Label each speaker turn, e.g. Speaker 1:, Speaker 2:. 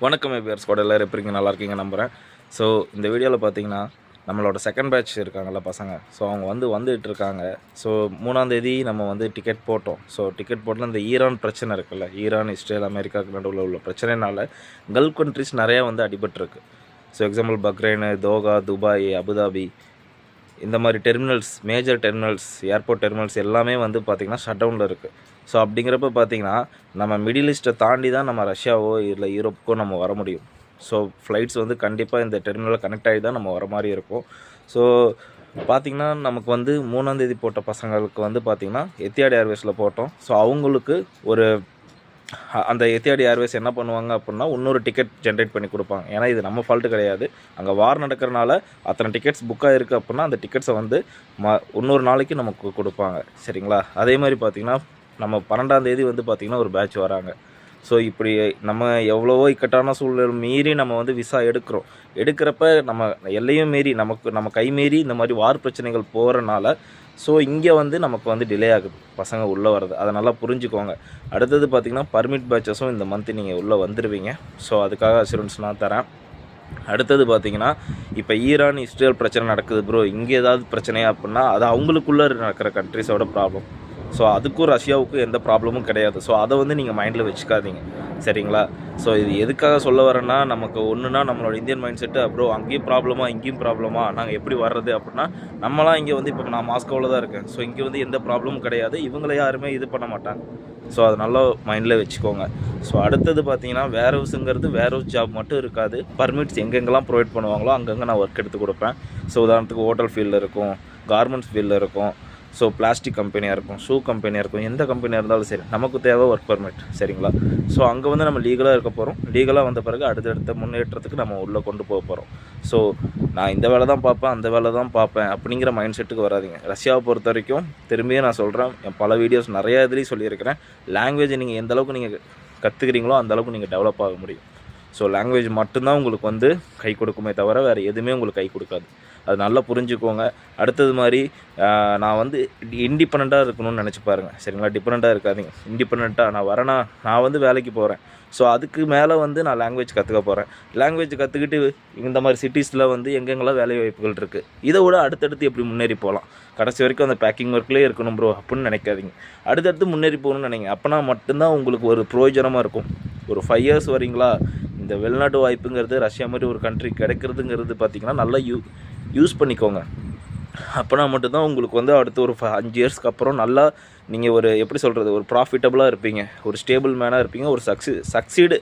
Speaker 1: வணக்கம் எபிஆர் ஸ்குவாட் எல்லோரும் எப்படிங்க நல்லா இருக்கீங்க நம்புகிறேன். ஸோ இந்த வீடியோவில் பார்த்தீங்கன்னா நம்மளோட செகண்ட் பேட்ச் இருக்காங்கல்ல பசங்க. ஸோ அவங்க வந்துட்டு இருக்காங்க. ஸோ 3ஆம் தேதி நம்ம டிக்கெட் போட்டோம். ஸோ டிக்கெட் போட்டில் இந்த ஈரான் பிரச்சனை இருக்குல்ல, ஈரான் இஸ்ரேல் அமெரிக்காவுக்கு நடுவில் உள்ள பிரச்சனைனால கல்ஃப் கண்ட்ரிஸ் நிறையா அடிபட்டிருக்கு. So example Bahrain, Doha, Dubai, Abu Dhabi இந்த மாதிரி terminals, major terminals, airport terminals எல்லாமே பார்த்திங்கன்னா ஷட் டவுனில் இருக்குது. ஸோ அப்படிங்கிறப்ப பார்த்திங்கன்னா நம்ம மிடில் ஈஸ்ட்டை தாண்டி தான் நம்ம ரஷ்யாவோ இல்லை யூரோப்புக்கோ நம்ம வர முடியும். ஸோ ஃப்ளைட்ஸ் கண்டிப்பாக இந்த டெர்மினலில் கனெக்ட் ஆகி தான் நம்ம வர மாதிரி இருக்கும். ஸோ பார்த்திங்கன்னா நமக்கு 3ஆம் தேதி போட்ட பசங்களுக்கு பார்த்திங்கன்னா எத்தியாட் ஏர்வேஸில் போட்டோம். ஸோ அவங்களுக்கு ஒரு அந்த எத்தியாட் ஏர்வேஸ் என்ன பண்ணுவாங்க அப்படின்னா இன்னொரு டிக்கெட் ஜென்ரேட் பண்ணி கொடுப்பாங்க. ஏன்னா இது நம்ம ஃபால்ட்டு கிடையாது. அங்கே வார் நடக்கிறனால அத்தனை டிக்கெட்ஸ் புக் ஆகிருக்கு அப்படின்னா அந்த டிக்கெட்ஸை இன்னொரு நாளைக்கு நமக்கு கொடுப்பாங்க. சரிங்களா? அதே மாதிரி பார்த்திங்கன்னா நம்ம 12ஆம் தேதி பார்த்திங்கன்னா ஒரு பேட்ச் வராங்க. ஸோ இப்படி நம்ம எவ்வளவோ இக்கட்டான சூழ்நிலை மீறி நம்ம விசா எடுக்கிறப்ப நம்ம எல்லையும் மீறி நம்ம கை மீறி இந்த மாதிரி வார் பிரச்சனைகள் போகிறனால ஸோ இங்கே நமக்கு டிலே ஆகுது பசங்க உள்ளே வர்றது. அதை நல்லா புரிஞ்சுக்கோங்க. அடுத்தது பார்த்திங்கன்னா பர்மிட் பேட்சஸும் இந்த மந்த்து நீங்கள் உள்ளே வந்துடுவீங்க. ஸோ அதுக்காக அஷூரன்ஸ் நான் தரேன். அடுத்தது பார்த்திங்கன்னா இப்போ ஈரான் இஸ்ரேல் பிரச்சனை நடக்குது ப்ரோ, இங்கே ஏதாவது பிரச்சனையா அப்படின்னா அது அவங்களுக்குள்ளே நடக்கிற கண்ட்ரிஸோட ப்ராப்ளம். ஸோ அதுக்கும் ரஷ்யாவுக்கும் எந்த ப்ராப்ளமும் கிடையாது. ஸோ அதை நீங்கள் மைண்டில் வச்சுக்காதீங்க. சரிங்களா? ஸோ இது எதுக்காக சொல்ல வரேன்னா நமக்கு ஒன்றுனா நம்மளோட இந்தியன் மைண்ட் செட்டு அப்புறம் அங்கேயும் ப்ராப்ளமாக இங்கேயும் ப்ராப்ளமாக நாங்கள் எப்படி வர்றது அப்படின்னா நம்மளாம் இங்கே இப்போ நான் மாஸ்கோவில் தான் இருக்கேன். ஸோ இங்கே எந்த ப்ராப்ளமும் கிடையாது. இவங்களை யாருமே இது பண்ண மாட்டாங்க. ஸோ அதை நல்லா மைண்டில் வச்சுக்கோங்க. ஸோ அடுத்தது பார்த்தீங்கன்னா வேர் ஹவுஸ் ஜாப் மட்டும் இருக்காது. பர்மிட்ஸ் எங்கெங்கெல்லாம் ப்ரொவைட் பண்ணுவாங்களோ அங்கங்கே நான் ஒர்க் எடுத்து கொடுப்பேன். ஸோ உதாரணத்துக்கு ஹோட்டல் ஃபீல்டில் இருக்கும், கார்மெண்ட்ஸ் ஃபீல்டில் இருக்கும், ஸோ பிளாஸ்டிக் கம்பெனியாக இருக்கும், ஷூ கம்பெனியாக இருக்கும், எந்த கம்பெனியாக இருந்தாலும் சரி நமக்கு தேவை ஒர்க் பர்மிட். சரிங்களா? ஸோ அங்கே நம்ம லீகலாக இருக்க போகிறோம். லீகலாக வந்த பிறகு அடுத்தடுத்த முன்னேற்றத்துக்கு நம்ம உள்ளே கொண்டு போக போகிறோம். ஸோ நான் இந்த வேலை தான் பார்ப்பேன், அந்த வேலை தான் பார்ப்பேன் அப்படிங்கிற மைண்ட் செட்டுக்கு வராதிங்க. ரஷ்யாவை பொறுத்த வரைக்கும் திரும்பியும் நான் சொல்கிறேன், என் பல வீடியோஸ் நிறையா இதுலேயும் சொல்லியிருக்கிறேன், லாங்குவேஜ் நீங்கள் எந்த அளவுக்கு நீங்கள் கற்றுக்கிறீங்களோ அந்தளவுக்கு நீங்கள் டெவலப் ஆக முடியும். ஸோ லாங்குவேஜ் மட்டும்தான் உங்களுக்கு கை கொடுக்குமே தவிர வேறு எதுவுமே உங்களுக்கு கை கொடுக்காது. அது நல்லா புரிஞ்சுக்கோங்க. அடுத்தது மாதிரி நான் இண்டிபெண்ட்டாக இருக்கணும்னு நினச்சி பாருங்கள். சரிங்களா? டிபெண்ட்டாக இருக்காதிங்க. இண்டிபெண்ட்டாக நான் வரேன்னா நான் வேலைக்கு போகிறேன். ஸோ அதுக்கு மேலே நான் லாங்குவேஜ் கற்றுக்க போகிறேன். லாங்குவேஜ் கற்றுக்கிட்டு இந்த மாதிரி சிட்டிஸில் எங்கெங்கெல்லாம் வேலை வாய்ப்புகள் இருக்குது, இதை விட அடுத்தடுத்து எப்படி முன்னேறி போகலாம். கடைசி வரைக்கும் அந்த பேக்கிங் ஒர்க்லேயே இருக்கணும் ப்ரோ அப்படின்னு நினைக்காதீங்க. அடுத்தடுத்து முன்னேறி போகணும்னு நினைங்க. அப்போனா மட்டும்தான் உங்களுக்கு ஒரு பிரயோஜனமாக இருக்கும். ஒரு 5 இயர்ஸ் வரீங்களா, இந்த வெளிநாட்டு வாய்ப்புங்கிறது ரஷ்யா மாதிரி ஒரு கண்ட்ரி கிடைக்கிறதுங்கிறது பார்த்திங்கன்னா நல்லா யூஸ் பண்ணிக்கோங்க. அப்போனா மட்டும்தான் உங்களுக்கு அடுத்து ஒரு 5 இயர்ஸ்க்கு அப்புறம் நல்லா நீங்கள் ஒரு எப்படி சொல்கிறது, ஒரு ப்ராஃபிட்டபுளாக இருப்பீங்க, ஒரு ஸ்டேபிள் மேனாக இருப்பீங்க, ஒரு சக்சீடு